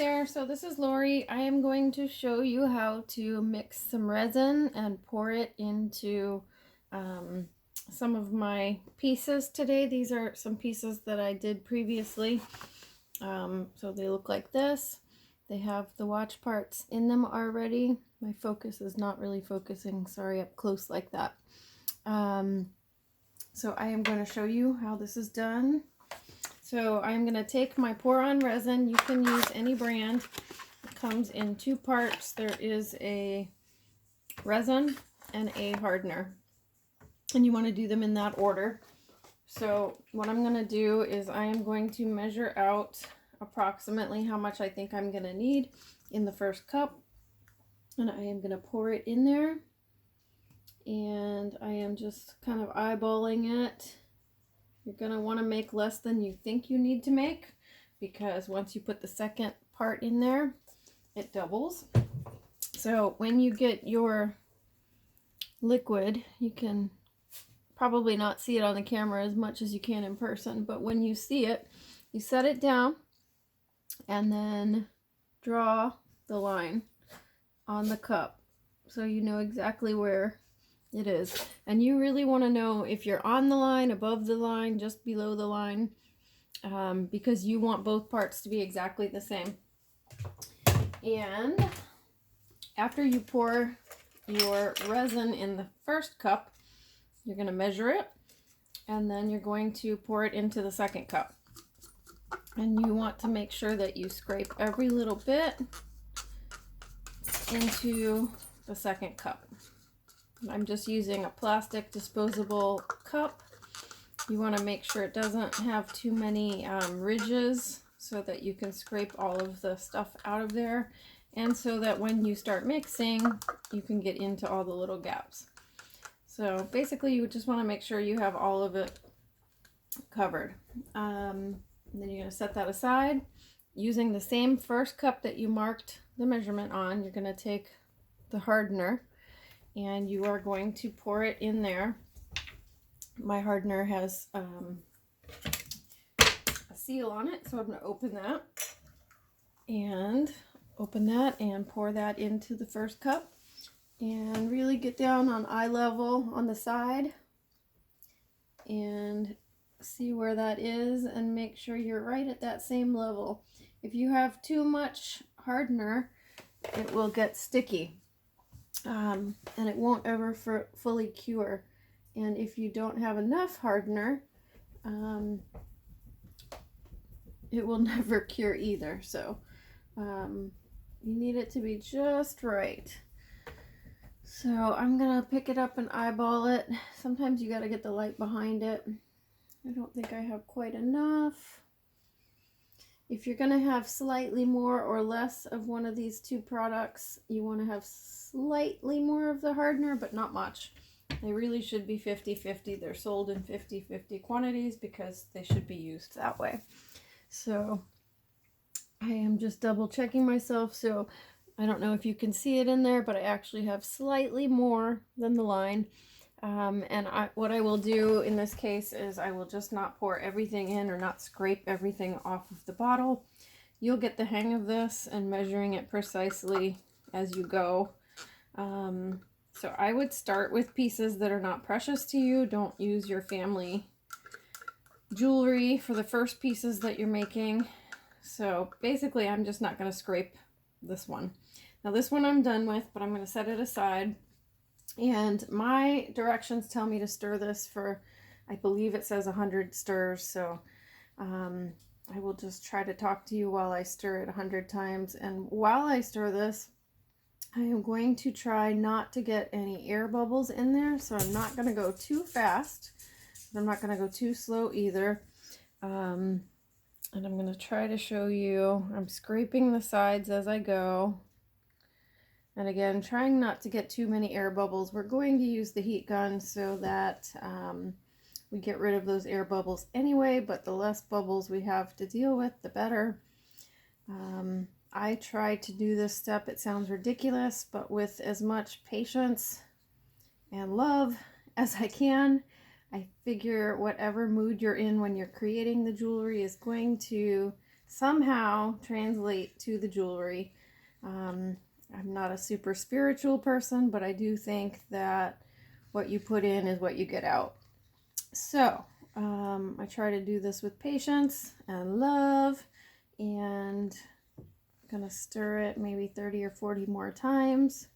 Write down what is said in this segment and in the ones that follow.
there, so this is Lori. I am going to show you how to mix some resin and pour it into some of my pieces today. These are some pieces that I did previously. So they look like this. They have the watch parts in them already. My focus is not really focusing, sorry, up close like that. So I am going to show you how this is done. So I'm going to take my pour on resin. You can use any brand. It comes in two parts. There is a resin and a hardener. And you want to do them in that order. So what I'm going to do is I am going to measure out approximately how much I think I'm going to need in the first cup. And I am going to pour it in there. And I am just kind of eyeballing it. You're going to want to make less than you think you need to make, because once you put the second part in there, it doubles. So when you get your liquid, you can probably not see it on the camera as much as you can in person, but when you see it, you set it down and then draw the line on the cup so you know exactly where it is. And you really want to know if you're on the line, above the line, just below the line, because you want both parts to be exactly the same. And after you pour your resin in the first cup, you're going to measure it, and then you're going to pour it into the second cup. And you want to make sure that you scrape every little bit into the second cup. I'm just using a plastic disposable cup. You want to make sure it doesn't have too many ridges so that you can scrape all of the stuff out of there, and so that when you start mixing, you can get into all the little gaps. So basically you just want to make sure you have all of it covered. And then you're going to set that aside. Using the same first cup that you marked the measurement on, you're going to take the hardener and you are going to pour it in there. My hardener has a seal on it, so I'm going to open that and pour that into the first cup, and really get down on eye level on the side and see where that is, and make sure you're right at that same level. If you have too much hardener, it will get sticky. And it won't ever fully cure. And if you don't have enough hardener, it will never cure either. So you need it to be just right. So I'm gonna pick it up and eyeball it. Sometimes you gotta get the light behind it. I don't think I have quite enough. If you're going to have slightly more or less of one of these two products, you want to have slightly more of the hardener, but not much. They really should be 50-50. They're sold in 50-50 quantities because they should be used that way. So I am just double checking myself. So I don't know if you can see it in there, but I actually have slightly more than the line. And what I will do in this case is I will just not pour everything in, or not scrape everything off of the bottle. You'll get the hang of this and measuring it precisely as you go. So I would start with pieces that are not precious to you. Don't use your family jewelry for the first pieces that you're making. So basically I'm just not going to scrape this one. Now this one I'm done with, but I'm going to set it aside. And my directions tell me to stir this for, I believe it says 100 stirs. So I will just try to talk to you while I stir it 100 times. And while I stir this, I am going to try not to get any air bubbles in there. So I'm not going to go too fast, but I'm not going to go too slow either. And I'm going to try to show you, I'm scraping the sides as I go. And again, trying not to get too many air bubbles. We're going to use the heat gun so that we get rid of those air bubbles anyway, but the less bubbles we have to deal with, the better. I try to do this step, it sounds ridiculous, but with as much patience and love as I can. I figure whatever mood you're in when you're creating the jewelry is going to somehow translate to the jewelry. I'm not a super spiritual person, but I do think that what you put in is what you get out. So I try to do this with patience and love, and I'm gonna stir it maybe 30 or 40 more times.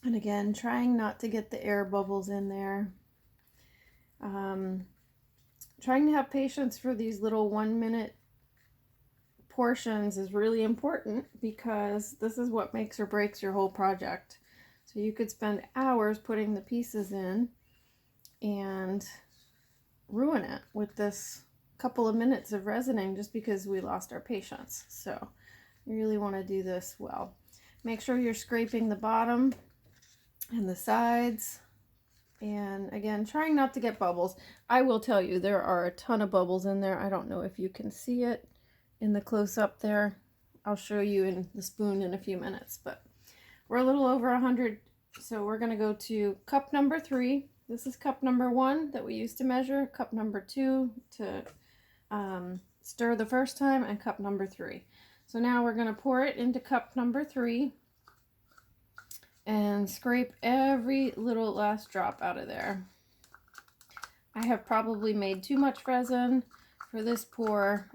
And again, trying not to get the air bubbles in there. Trying to have patience for these little 1-minute portions is really important, because this is what makes or breaks your whole project. So you could spend hours putting the pieces in and ruin it with this couple of minutes of resining just because we lost our patience. So you really want to do this well. Make sure you're scraping the bottom and the sides. And again, trying not to get bubbles. I will tell you, there are a ton of bubbles in there. I don't know if you can see it in the close-up there. I'll show you in the spoon in a few minutes, but we're a little over 100. So we're going to go to cup number 3. This is cup number 1 that we used to measure, cup number 2 to stir the first time, and cup number 3. So now we're going to pour it into cup number 3 and scrape every little last drop out of there. I have probably made too much resin for this pour,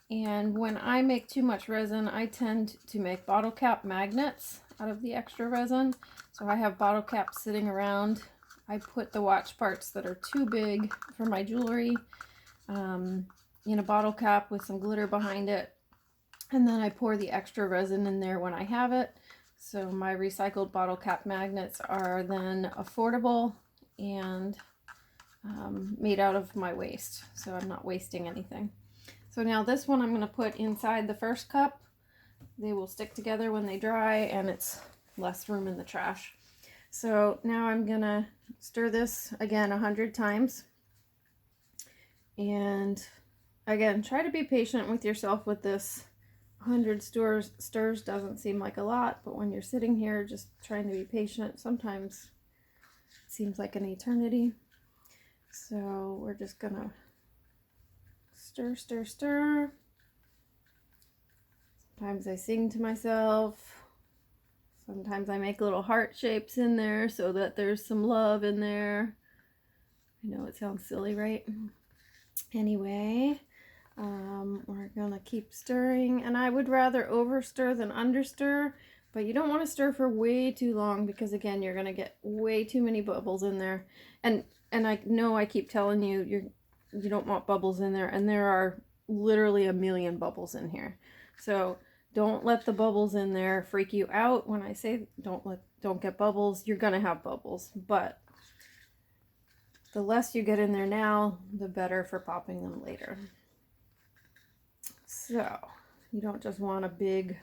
and when I make too much resin, I tend to make bottle cap magnets out of the extra resin. So I have bottle caps sitting around. I put the watch parts that are too big for my jewelry in a bottle cap with some glitter behind it, and then I pour the extra resin in there when I have it. So my recycled bottle cap magnets are then affordable and made out of my waste, so I'm not wasting anything. So now this one I'm going to put inside the first cup. They will stick together when they dry, and it's less room in the trash. So now I'm going to stir this again 100 times. And again, try to be patient with yourself with this. 100 stirs doesn't seem like a lot, but when you're sitting here just trying to be patient, sometimes it seems like an eternity. So we're just gonna stir, stir, stir. Sometimes I sing to myself. Sometimes I make little heart shapes in there so that there's some love in there. I know it sounds silly, right? Anyway, we're gonna keep stirring, and I would rather over stir than under stir, but you don't want to stir for way too long, because again, you're gonna get way too many bubbles in there. And I know I keep telling you you don't want bubbles in there, and there are literally a million bubbles in here. So don't let the bubbles in there freak you out. When I say don't get bubbles, you're gonna have bubbles, but the less you get in there now, the better for popping them later. So you don't just want a big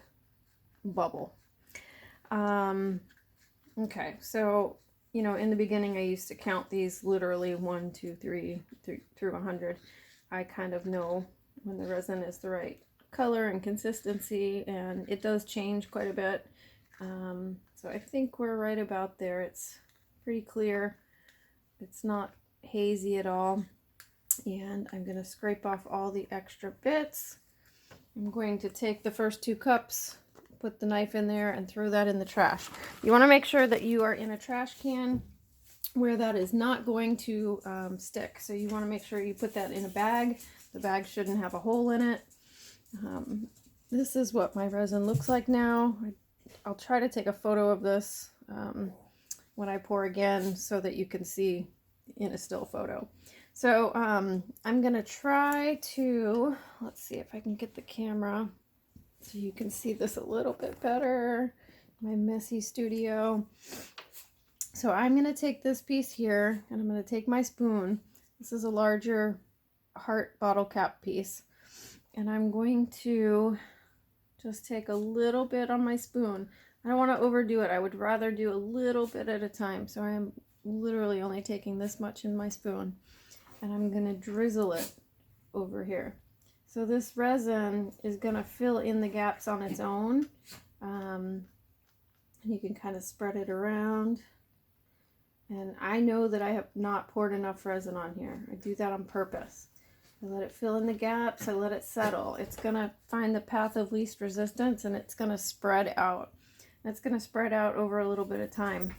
bubble. Okay, so in the beginning I used to count these literally 1, 2, 3 through 100. I kind of know when the resin is the right color and consistency, and it does change quite a bit. So I think we're right about there. It's pretty clear. It's not hazy at all. And I'm going to scrape off all the extra bits. I'm going to take the first 2 cups, put the knife in there, and throw that in the trash. You want to make sure that you are in a trash can where that is not going to stick. So you want to make sure you put that in a bag. The bag shouldn't have a hole in it. This is what my resin looks like now. I'll try to take a photo of this when I pour again so that you can see in a still photo. So I'm gonna try to, let's see if I can get the camera so you can see this a little bit better. My messy studio. So I'm gonna take this piece here, and I'm gonna take my spoon. This is a larger heart bottle cap piece, and I'm going to just take a little bit on my spoon. I don't want to overdo it. I would rather do a little bit at a time. So I am literally only taking this much in my spoon, and I'm going to drizzle it over here. So this resin is going to fill in the gaps on its own. You can kind of spread it around. And I know that I have not poured enough resin on here. I do that on purpose. I let it fill in the gaps. I let it settle. It's going to find the path of least resistance, and it's going to spread out. It's going to spread out over a little bit of time.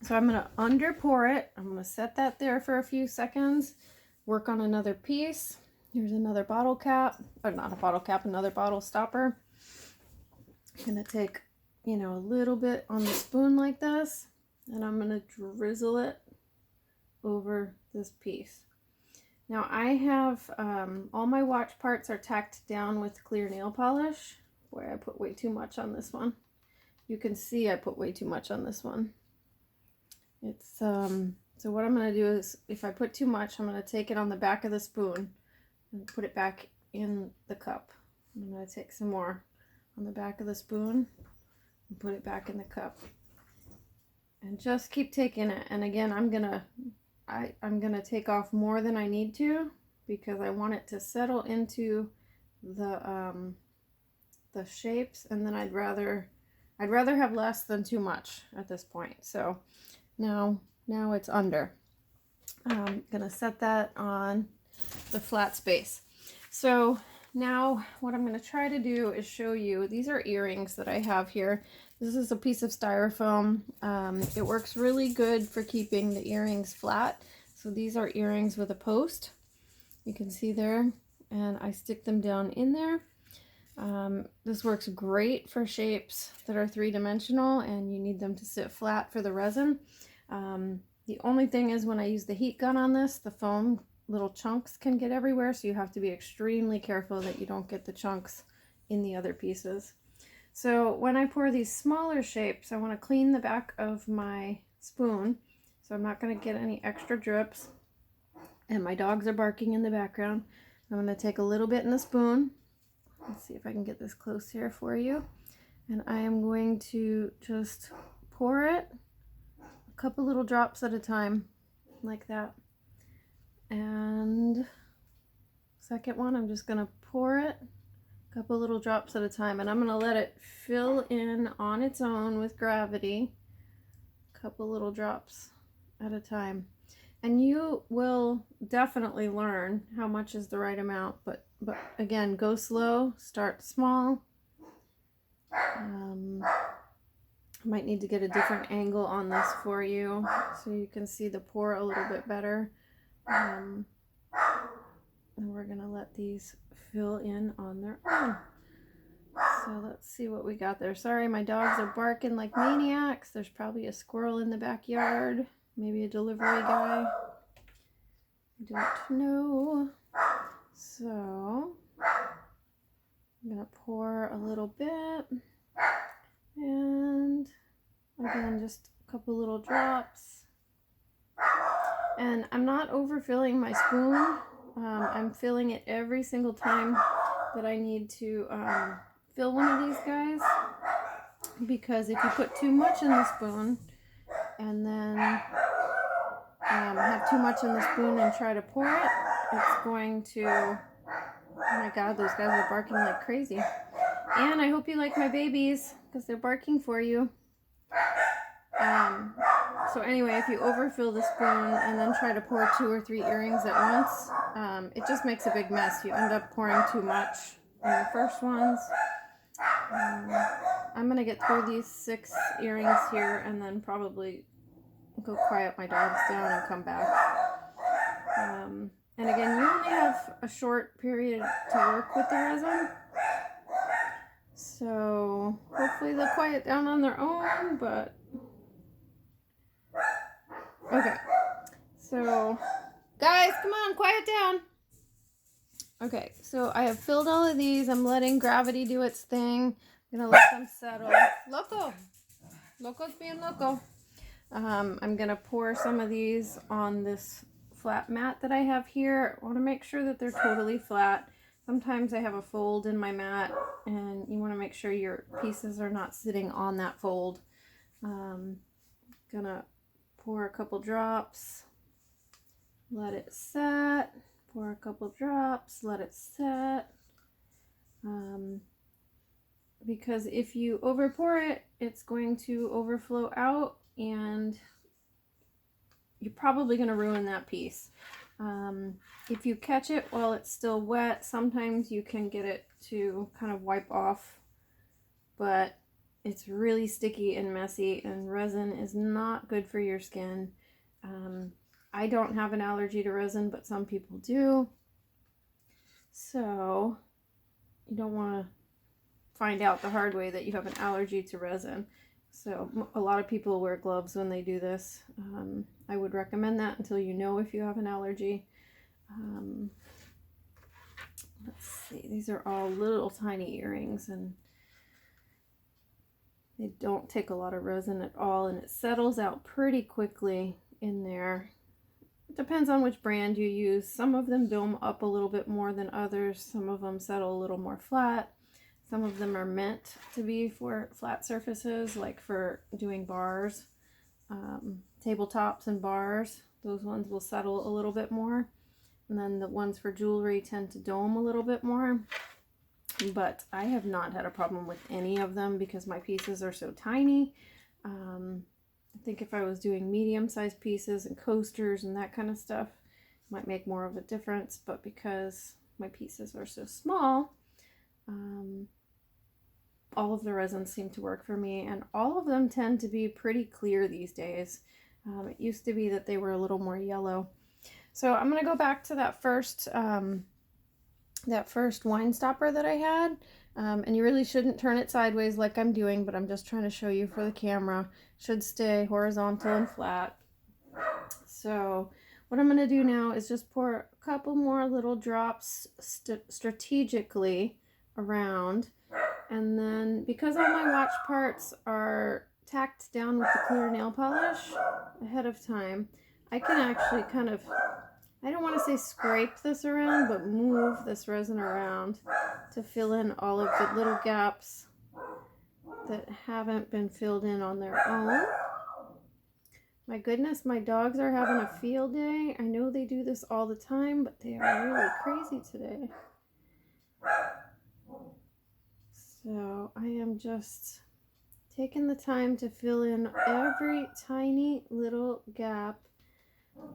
So I'm going to under pour it. I'm going to set that there for a few seconds. Work on another piece. Here's another bottle cap. Or not a bottle cap, another bottle stopper. I'm going to take, you know, a little bit on the spoon like this. And I'm going to drizzle it over this piece. Now I have, all my watch parts are tacked down with clear nail polish. Boy, I put way too much on this one. You can see I put way too much on this one. It's, so what I'm going to do is, if I put too much, I'm going to take it on the back of the spoon and put it back in the cup. I'm going to take some more on the back of the spoon and put it back in the cup. And just keep taking it. And again, I'm gonna take off more than I need to, because I want it to settle into the shapes, and then I'd rather have less than too much at this point. So now it's under. I'm gonna set that on the flat space. So now what I'm going to try to do is show you, these are earrings that I have here. This is a piece of styrofoam. It works really good for keeping the earrings flat. So these are earrings with a post. You can see there, and I stick them down in there. This works great for shapes that are three-dimensional and you need them to sit flat for the resin. The only thing is, when I use the heat gun on this, the foam little chunks can get everywhere, so you have to be extremely careful that you don't get the chunks in the other pieces. So when I pour these smaller shapes, I want to clean the back of my spoon, so I'm not going to get any extra drips. And my dogs are barking in the background. I'm going to take a little bit in the spoon. Let's see if I can get this close here for you. And I am going to just pour it a couple little drops at a time, like that. And second one, I'm just going to pour it a couple little drops at a time, and I'm going to let it fill in on its own with gravity, a couple little drops at a time. And you will definitely learn how much is the right amount, but again, go slow, start small. I might need to get a different angle on this for you so you can see the pour a little bit better. And we're going to let these fill in on their own. So let's see what we got there. Sorry, my dogs are barking like maniacs. There's probably a squirrel in the backyard, maybe a delivery guy. I don't know. So I'm going to pour a little bit, and again, just a couple little drops. And I'm not overfilling my spoon. I'm filling it every single time that I need to fill one of these guys, because if you put too much in the spoon and then have too much in the spoon and try to pour it, it's going to, oh my god, those guys are barking like crazy. And I hope you like my babies, because they're barking for you. So anyway, if you overfill the spoon and then try to pour 2 or 3 earrings at once, it just makes a big mess. You end up pouring too much in the first ones. I'm going to get through these 6 earrings here and then probably go quiet my dogs down and come back. And again, you only have a short period to work with the resin. So hopefully they'll quiet down on their own, but okay. So guys, come on, quiet down. Okay, so I have filled all of these. I'm letting gravity do its thing. I'm gonna let them settle. Loco. Loco's being loco. I'm gonna pour some of these on this flat mat that I have here. I want to make sure that they're totally flat. Sometimes I have a fold in my mat, and you want to make sure your pieces are not sitting on that fold. Gonna pour a couple drops, let it set, pour a couple drops, let it set. Because if you over pour it, it's going to overflow out, and you're probably going to ruin that piece. If you catch it while it's still wet, sometimes you can get it to kind of wipe off, but it's really sticky and messy, and resin is not good for your skin. I don't have an allergy to resin, but some people do. So you don't want to find out the hard way that you have an allergy to resin. So a lot of people wear gloves when they do this. I would recommend that until you know if you have an allergy. Let's see, these are all little tiny earrings, and they don't take a lot of resin at all, and it settles out pretty quickly in there. It depends on which brand you use. Some of them dome up a little bit more than others. Some of them settle a little more flat. Some of them are meant to be for flat surfaces, like for doing bars, tabletops and bars. Those ones will settle a little bit more. And then the ones for jewelry tend to dome a little bit more. But I have not had a problem with any of them because my pieces are so tiny. I think if I was doing medium-sized pieces and coasters and that kind of stuff, it might make more of a difference. But because my pieces are so small, all of the resins seem to work for me, and all of them tend to be pretty clear these days. It used to be that they were a little more yellow. So I'm going to go back to that first wine stopper that I had. And you really shouldn't turn it sideways like I'm doing, but I'm just trying to show you for the camera. It should stay horizontal and flat. So what I'm going to do now is just pour a couple more little drops strategically around. And then because all my watch parts are tacked down with the clear nail polish ahead of time, I can actually kind of, I don't want to say scrape this around, but move this resin around to fill in all of the little gaps that haven't been filled in on their own. My goodness, my dogs are having a field day. I know they do this all the time, but they are really crazy today. So I am just taking the time to fill in every tiny little gap,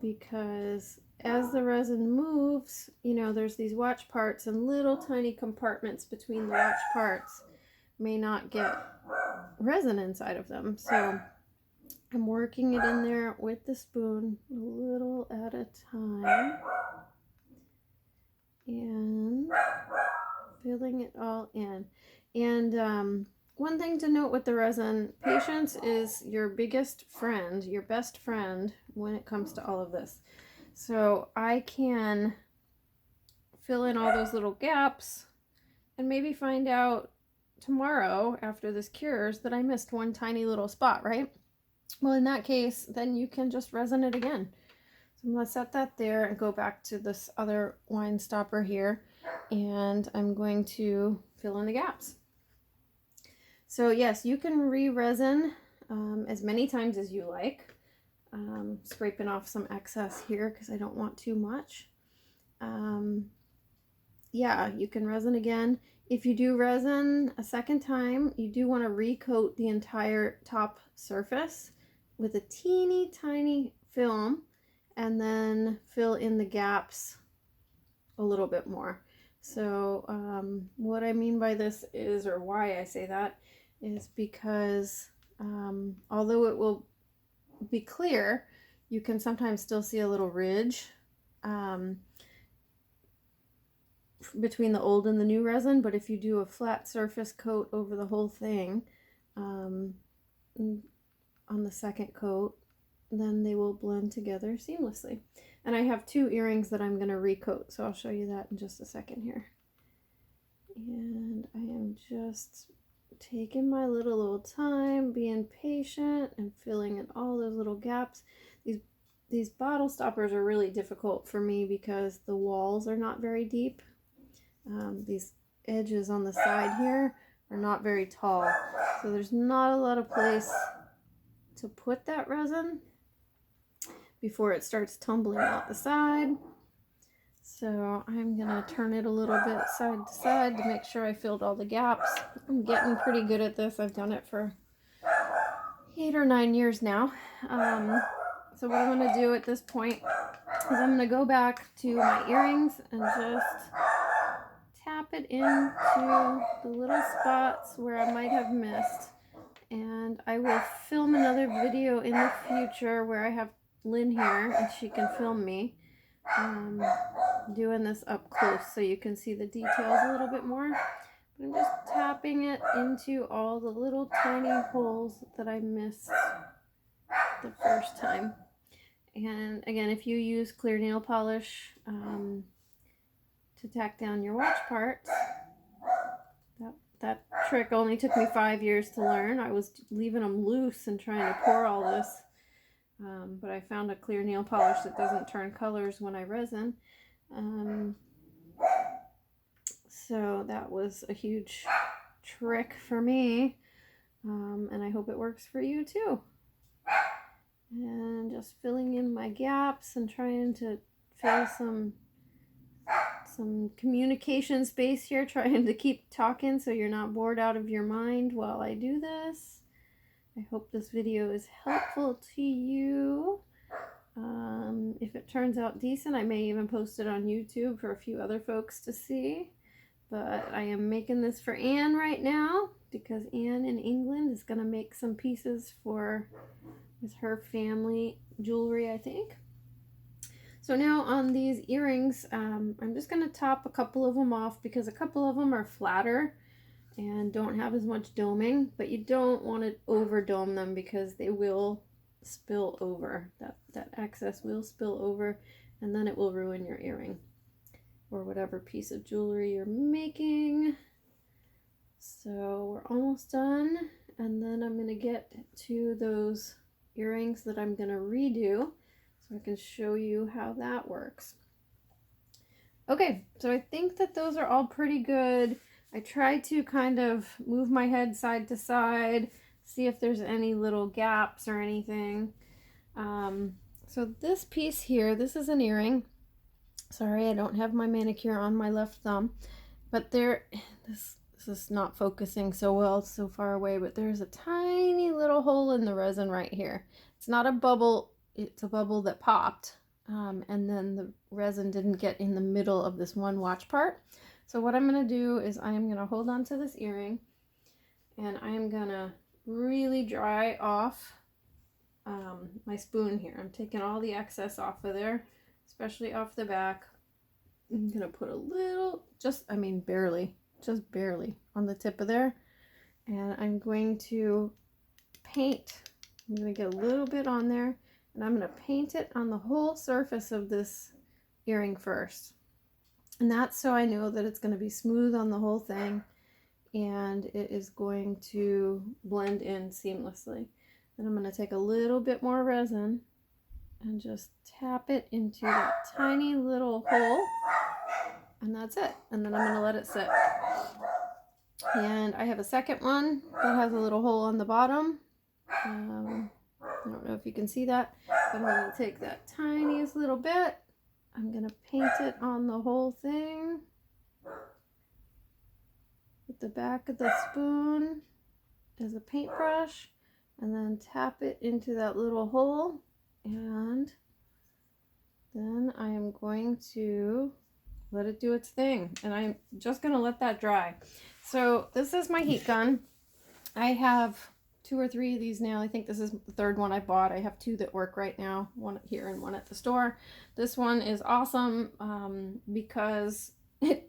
because as the resin moves, you know, there's these watch parts, and little tiny compartments between the watch parts may not get resin inside of them. So I'm working it in there with the spoon a little at a time and filling it all in. And one thing to note with the resin, patience is your biggest friend, your best friend when it comes to all of this. So I can fill in all those little gaps and maybe find out tomorrow after this cures that I missed one tiny little spot, right? Well, in that case, then you can just resin it again. So I'm going to set that there and go back to this other wine stopper here, and I'm going to fill in the gaps. So yes, you can re-resin as many times as you like. Scraping off some excess here because I don't want too much. Yeah, you can resin again. If you do resin a second time, you do want to recoat the entire top surface with a teeny tiny film and then fill in the gaps a little bit more. So what I mean by this is, or why I say that, is because although it will be clear, you can sometimes still see a little ridge between the old and the new resin. But if you do a flat surface coat over the whole thing on the second coat, then they will blend together seamlessly. And I have two earrings that I'm going to recoat, so I'll show you that in just a second here. And I am just taking my little time, being patient and filling in all those little gaps. These bottle stoppers are really difficult for me because the walls are not very deep. These edges on the side here are not very tall, so there's not a lot of place to put that resin before it starts tumbling out the side. So I'm gonna turn it a little bit side to side to make sure I filled all the gaps. I'm getting pretty good at this. I've done it for 8 or 9 years now. So what I'm gonna do at this point is I'm going to go back to my earrings and just tap it into the little spots where I might have missed. And I will film another video in the future where I have Lynn here and she can film me doing this up close so you can see the details a little bit more. But I'm just tapping it into all the little tiny holes that I missed the first time. And again, if you use clear nail polish to tack down your watch parts, that trick only took me 5 years to learn. I was leaving them loose and trying to pour all this, but I found a clear nail polish that doesn't turn colors when I resin. So that was a huge trick for me, and I hope it works for you too. And just filling in my gaps and trying to fill some communication space here, trying to keep talking so you're not bored out of your mind while I do this. I hope this video is helpful to you. If it turns out decent, I may even post it on YouTube for a few other folks to see. But I am making this for Anne right now because Anne in England is going to make some pieces with her family jewelry, I think. So now on these earrings, I'm just going to top a couple of them off because a couple of them are flatter and don't have as much doming, but you don't want to over dome them because they will spill over. That excess will spill over and then it will ruin your earring or whatever piece of jewelry you're making. So we're almost done, and then I'm going to get to those earrings that I'm going to redo so I can show you how that works. Okay, so I think that those are all pretty good. I tried to kind of move my head side to side, see if there's any little gaps or anything. So this piece here, this is an earring. Sorry, I don't have my manicure on my left thumb, but this is not focusing so well, it's so far away, but there's a tiny little hole in the resin right here. It's not a bubble, it's a bubble that popped, and then the resin didn't get in the middle of this one watch part. So what I'm going to do is I am going to hold on to this earring, and I am going to really dry off my spoon here. I'm taking all the excess off of there, especially off the back. I'm going to put a little, barely on the tip of there. And I'm going to paint. I'm going to get a little bit on there, and I'm going to paint it on the whole surface of this earring first. And that's so I know that it's going to be smooth on the whole thing and it is going to blend in seamlessly. Then I'm going to take a little bit more resin and just tap it into that tiny little hole, and that's it. And then I'm going to let it sit. And I have a second one that has a little hole on the bottom. I don't know if you can see that, but I'm going to take that tiniest little bit. I'm going to paint it on the whole thing with the back of the spoon as a paintbrush, and then tap it into that little hole. And then I am going to let it do its thing, and I'm just going to let that dry. So this is my heat gun. I have 2 or 3 of these now. I think this is the third one I bought. I have 2 that work right now, one here and one at the store. This one is awesome because it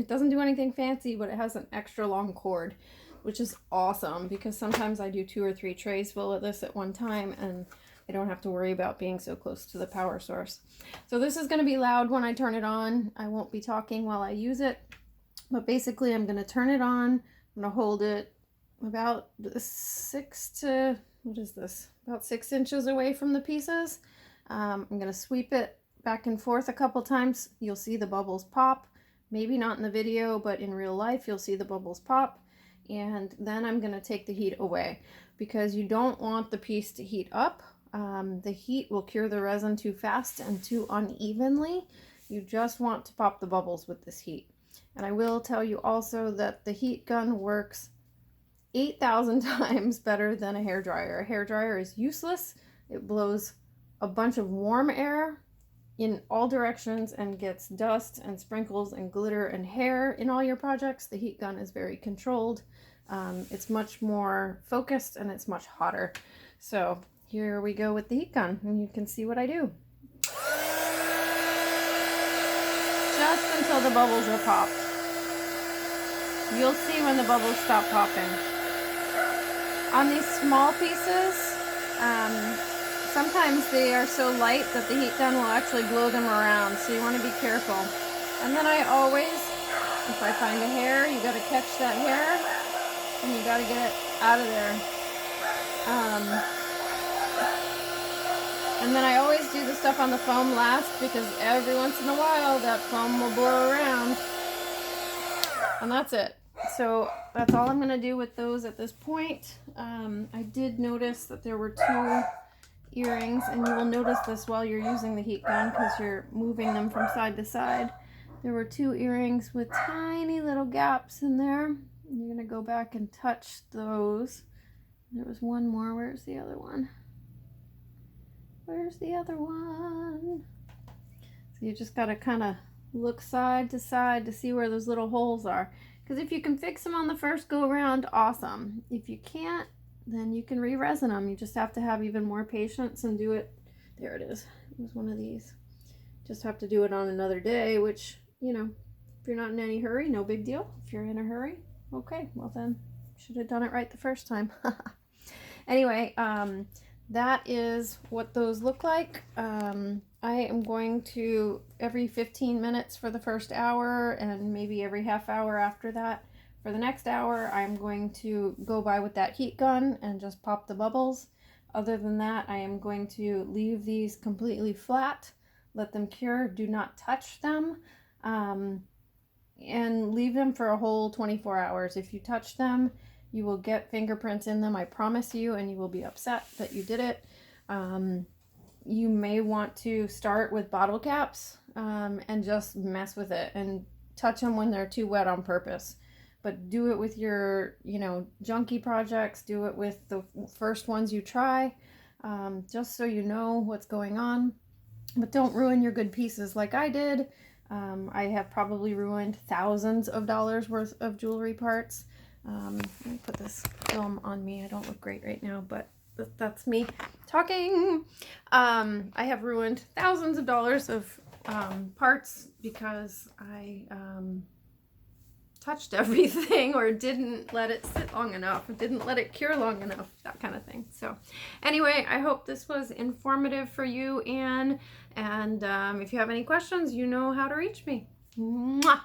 doesn't do anything fancy, but it has an extra long cord, which is awesome because sometimes I do 2 or 3 trays full of this at one time and I don't have to worry about being so close to the power source. So this is going to be loud when I turn it on. I won't be talking while I use it, but basically I'm going to turn it on. I'm going to hold it about 6 inches away from the pieces. I'm going to sweep it back and forth a couple times. You'll see the bubbles pop. Maybe not in the video, but in real life you'll see the bubbles pop. And then I'm going to take the heat away because you don't want the piece to heat up. The heat will cure the resin too fast and too unevenly. You just want to pop the bubbles with this heat. And I will tell you also that the heat gun works 8,000 times better than a hairdryer. A hairdryer is useless. It blows a bunch of warm air in all directions and gets dust and sprinkles and glitter and hair in all your projects, the heat gun is very controlled. It's much more focused and it's much hotter. So here we go with the heat gun, and you can see what I do. Just until the bubbles are popped. You'll see when the bubbles stop popping. On these small pieces, sometimes they are so light that the heat gun will actually blow them around, so you want to be careful. And then I always, if I find a hair, you got to catch that hair and you got to get it out of there. And then I always do the stuff on the foam last, because every once in a while that foam will blow around. And that's it. So that's all I'm going to do with those at this point. I did notice that there were 2 earrings, and you will notice this while you're using the heat gun because you're moving them from side to side. There were 2 earrings with tiny little gaps in there. You're going to go back and touch those. There was one more. Where's the other one? Where's the other one? So you just got to kind of look side to side to see where those little holes are. Because if you can fix them on the first go around, awesome. If you can't, then you can re-resin them. You just have to have even more patience and do it. There it is. It was one of these. Just have to do it on another day, which, you know, if you're not in any hurry, no big deal. If you're in a hurry, okay, well then, should have done it right the first time. Anyway, that is what those look like. I am going to, every 15 minutes for the first hour, and maybe every half hour after that, for the next hour, I'm going to go by with that heat gun and just pop the bubbles. Other than that, I am going to leave these completely flat, let them cure, do not touch them, and leave them for a whole 24 hours. If you touch them, you will get fingerprints in them, I promise you, and you will be upset that you did it. You may want to start with bottle caps and just mess with it and touch them when they're too wet on purpose. But do it with your, you know, junky projects. Do it with the first ones you try, just so you know what's going on. But don't ruin your good pieces like I did. I have probably ruined thousands of dollars worth of jewelry parts. Let me put this film on me. I don't look great right now, but that's me talking. I have ruined thousands of dollars of parts because I touched everything or didn't let it sit long enough, or didn't let it cure long enough, that kind of thing. So anyway, I hope this was informative for you, Anne, and if you have any questions, you know how to reach me. Mwah!